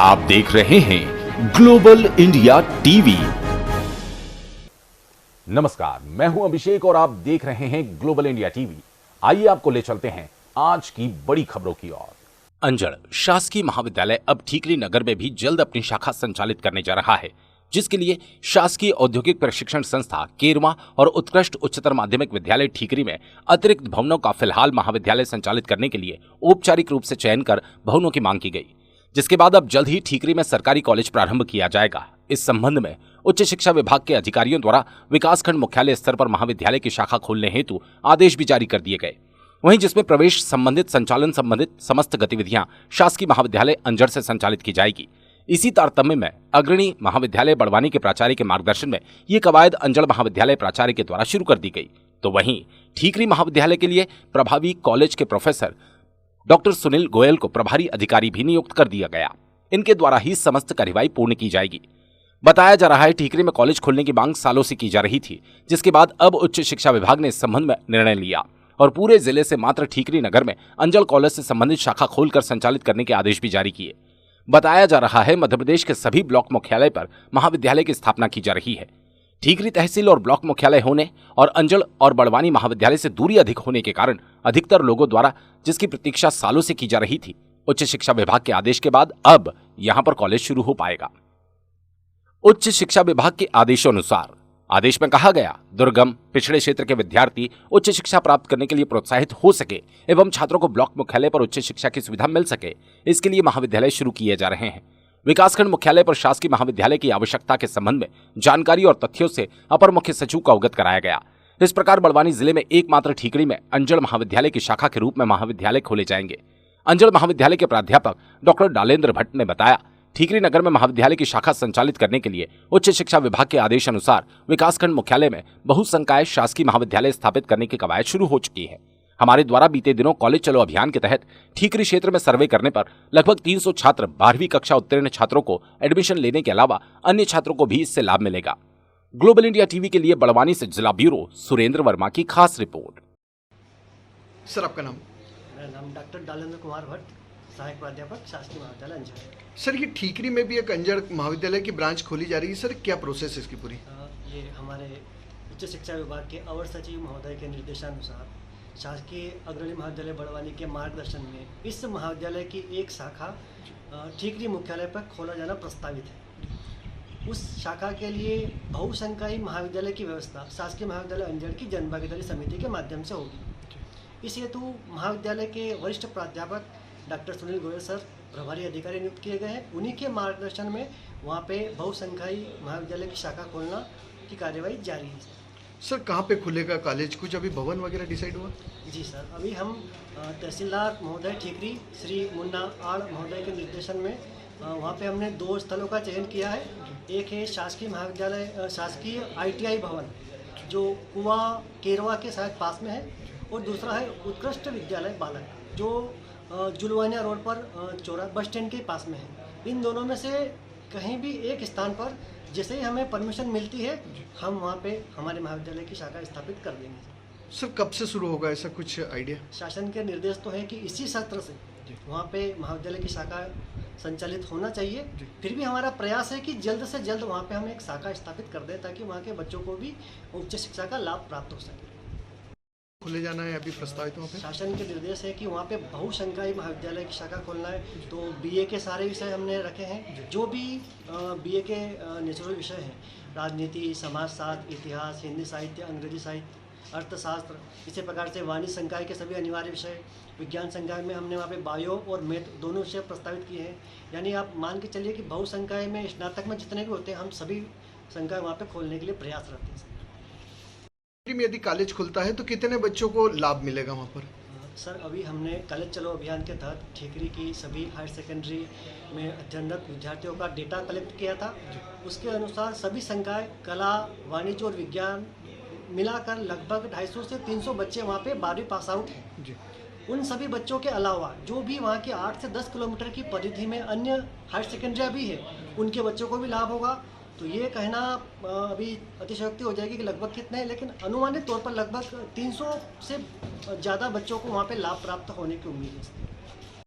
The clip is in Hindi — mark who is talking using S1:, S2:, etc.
S1: आप देख रहे हैं ग्लोबल इंडिया टीवी।
S2: नमस्कार, मैं हूं अभिषेक और आप देख रहे हैं ग्लोबल इंडिया टीवी। आइए आपको ले चलते हैं आज की बड़ी खबरों की ओर।
S3: अंजड़ शासकीय महाविद्यालय अब ठीकरी नगर में भी जल्द अपनी शाखा संचालित करने जा रहा है, जिसके लिए शासकीय औद्योगिक प्रशिक्षण संस्था केरवा और उत्कृष्ट उच्चतर माध्यमिक विद्यालय ठीकरी में अतिरिक्त भवनों का फिलहाल महाविद्यालय संचालित करने के लिए औपचारिक रूप से चयन कर भवनों की मांग की गई, जिसके बाद अब जल्द ही ठीकरी में सरकारी कॉलेज प्रारंभ किया जाएगा। इस संबंध में उच्च शिक्षा विभाग के अधिकारियों द्वारा विकासखंड मुख्यालय स्तर पर महाविद्यालय की शाखा खोलने हेतु आदेश भी जारी कर दिए गए। वहीं जिसमें प्रवेश संबंधित संचालन संबंधित समस्त गतिविधियां शासकीय महाविद्यालय अंजड़ से संचालित की जाएगी। इसी तारतम्य में अग्रणी महाविद्यालय बड़वानी के प्राचार्य के मार्गदर्शन में ये कवायद अंजड़ महाविद्यालय प्राचार्य के द्वारा शुरू कर दी गई। तो वहीं ठीकरी महाविद्यालय के लिए प्रभावी कॉलेज के प्रोफेसर डॉक्टर सुनील गोयल को प्रभारी अधिकारी भी नियुक्त कर दिया गया। इनके द्वारा ही समस्त कार्यवाही पूर्ण की जाएगी। बताया जा रहा है ठीकरी में कॉलेज खोलने की मांग सालों से की जा रही थी, जिसके बाद अब उच्च शिक्षा विभाग ने इस संबंध में निर्णय लिया और पूरे जिले से मात्र ठीकरी नगर में अंजड़ कॉलेज से संबंधित शाखा खोलकर संचालित करने के आदेश भी जारी किए। बताया जा रहा है मध्य प्रदेश के सभी ब्लॉक मुख्यालय पर महाविद्यालय की स्थापना की जा रही है। ठीकरी तहसील और ब्लॉक मुख्यालय होने और अंजड़ और बड़वानी महाविद्यालय से दूरी अधिक होने के कारण अधिकतर लोगों द्वारा जिसकी प्रतीक्षा सालों से की जा रही थी, उच्च शिक्षा विभाग के आदेश के बाद अब यहां पर कॉलेज शुरू हो पाएगा। उच्च शिक्षा विभाग के आदेशानुसार आदेश में कहा गया, दुर्गम पिछड़े क्षेत्र के विद्यार्थी उच्च शिक्षा प्राप्त करने के लिए प्रोत्साहित हो सके एवं छात्रों को ब्लॉक मुख्यालय पर उच्च शिक्षा की सुविधा मिल सके, इसके लिए महाविद्यालय शुरू किए जा रहे हैं। विकासखंड मुख्यालय पर शासकीय महाविद्यालय की आवश्यकता के संबंध में जानकारी और तथ्यों से अपर मुख्य सचिव को अवगत कराया गया। इस प्रकार बड़वानी जिले में एकमात्र ठीकरी में अंजड़ महाविद्यालय की शाखा के रूप में महाविद्यालय खोले जाएंगे। अंजड़ महाविद्यालय के प्राध्यापक डॉक्टर डालेंद्र भट्ट ने बताया, ठीकरी नगर में महाविद्यालय की शाखा संचालित करने के लिए उच्च शिक्षा विभाग के आदेश अनुसार विकासखंड मुख्यालय में बहुसंकाय शासकीय महाविद्यालय स्थापित करने की कवायद शुरू हो चुकी है। हमारे द्वारा बीते दिनों कॉलेज चलो अभियान के तहत ठीकरी क्षेत्र में सर्वे करने पर लगभग 300 छात्र 12वीं कक्षा उत्तीर्ण छात्रों को एडमिशन लेने के अलावा अन्य छात्रों को भी इससे लाभ मिलेगा। ग्लोबल इंडिया टीवी के लिए बड़वानी से जिला ब्यूरो सुरेंद्र वर्मा की खास रिपोर्ट।
S4: सर, आपका नाम?
S5: मेरा नाम डॉक्टर डालेंद्र कुमार भट्ट, सहायक प्राध्यापक शासकीय महाविद्यालय अंजड़।
S4: सर, ये ठीकरी में भी एक अंजड़ महाविद्यालय की ब्रांच खोली जा रही है। सर, क्या प्रोसेस है इसकी पूरी?
S5: ये हमारे उच्च शिक्षा विभाग के अवर सचिव महोदय के निर्देशानुसार शासकीय अग्रणी महाविद्यालय बड़वानी के मार्गदर्शन में इस महाविद्यालय की एक शाखा ठीकरी मुख्यालय पर खोला जाना प्रस्तावित है। उस शाखा के लिए बहुसंकायी महाविद्यालय की व्यवस्था शासकीय महाविद्यालय अंजड़ की जनभागीदारी समिति के माध्यम से होगी। इस हेतु महाविद्यालय के वरिष्ठ प्राध्यापक डॉक्टर सुनील गोयल सर प्रभारी अधिकारी नियुक्त किए गए हैं। उन्हीं के मार्गदर्शन में वहाँ पे बहुसंकायी महाविद्यालय की शाखा खोलना की कार्यवाही जारी है।
S4: सर, कहाँ पे खुलेगा कॉलेज? कुछ अभी भवन वगैरह डिसाइड हुआ?
S5: जी सर, अभी हम तहसीलदार महोदय ठीकरी श्री मुन्ना आड़ महोदय के निर्देशन में वहाँ पे हमने 2 स्थलों का चयन किया है। एक है शासकीय महाविद्यालय शासकीय ITI भवन जो कुआं केरवा के शायद पास में है, और दूसरा है उत्कृष्ट विद्यालय बालक जो जुलवानिया रोड पर चौरा बस स्टैंड के पास में है। इन दोनों में से कहीं भी एक स्थान पर जैसे ही हमें परमिशन मिलती है हम वहाँ पे हमारे महाविद्यालय की शाखा स्थापित कर देंगे।
S4: सर, कब से शुरू होगा, ऐसा कुछ आइडिया?
S5: शासन के निर्देश तो है कि इसी सत्र से वहाँ पे महाविद्यालय की शाखा संचालित होना चाहिए। फिर भी हमारा प्रयास है कि जल्द से जल्द वहाँ पे हम एक शाखा स्थापित कर दें ताकि वहाँ के बच्चों को भी उच्च शिक्षा का लाभ प्राप्त हो सके।
S4: खुले जाना है अभी प्रस्तावित वहाँ पे?
S5: शासन के निर्देश है कि वहाँ पे बहुसंकायी महाविद्यालय की शाखा खोलना है। तो BA के सारे विषय हमने रखे हैं, जो भी BA के नेचुरल विषय हैं, राजनीति, समाजशास्त्र, इतिहास, हिंदी साहित्य, अंग्रेजी साहित्य, अर्थशास्त्र, इसी प्रकार से वाणिज्य संकाय के सभी अनिवार्य विषय, विज्ञान संकाय में हमने वहाँ पे बायो और मैथ दोनों विषय प्रस्तावित किए हैं। यानी आप मान के चलिए कि बहुसंकाय में स्नातक में जितने भी होते हैं हम सभी संकाय वहाँ पे खोलने के लिए प्रयास रहते हैं।
S4: में यदि कॉलेज खुलता है तो कितने बच्चों को लाभ मिलेगा वहाँ पर?
S5: सर, अभी हमने कॉलेज चलो अभियान के तहत ठीकरी की सभी हायर सेकेंडरी में अध्ययनरत विद्यार्थियों का डेटा कलेक्ट किया था। उसके अनुसार सभी संकाय कला, वाणिज्य और विज्ञान मिलाकर लगभग 250 से 300 बच्चे वहाँ पे 12वीं पास आउट हैं जी। उन सभी बच्चों के अलावा जो भी वहाँ के 8 से 10 किलोमीटर की परिधि में अन्य हायर सेकेंडरियाँ भी है, उनके बच्चों को भी लाभ होगा। तो ये कहना अभी अतिशयोक्ति हो जाएगी कि लगभग कितने हैं, लेकिन अनुमानित तौर पर लगभग 300 से ज़्यादा बच्चों को वहाँ पे लाभ प्राप्त होने की उम्मीद है।